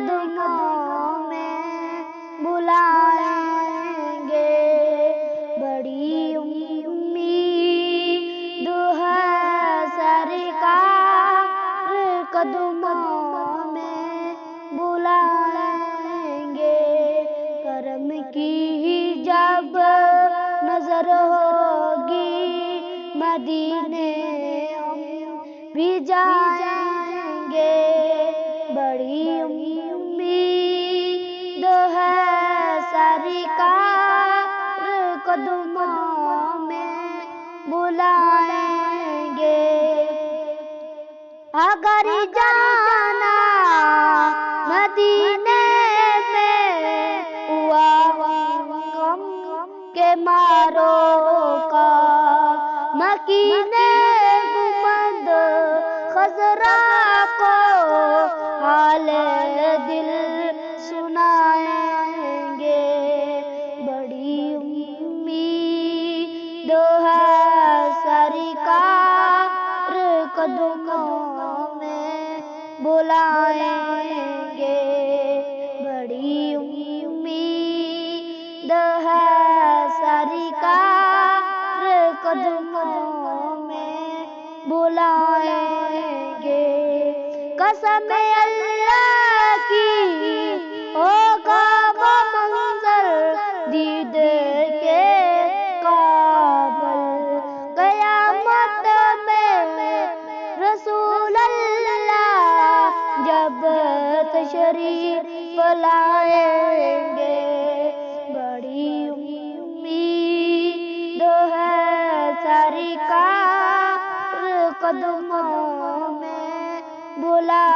قدموں میں بلائیں گے، بڑی امید ہے سرکار قدموں میں بلائیں گے، کرم کی جب نظر ہوگی مدینے ہم بھی جائیں گے، بڑی امید ہے سرکار قدموں میں بلائیں گے، اگر جانا مدینے میں ہوا غم کے ماروں کا، مکینے گنبد خضرا کو حال دل سنائیں گے، بڑی امید ہے سرکار قدموں میں بلائیں گے، بڑی امید ہے سرکار قدموں میں بلائیں گے، قسم اللہ کی ہوگا وہ منظر دیدے کے قابل، قیامت میں رسول اللہ جب تشریف لائیں گے، بڑی امید ہے سرکار قدموں میں بلائیں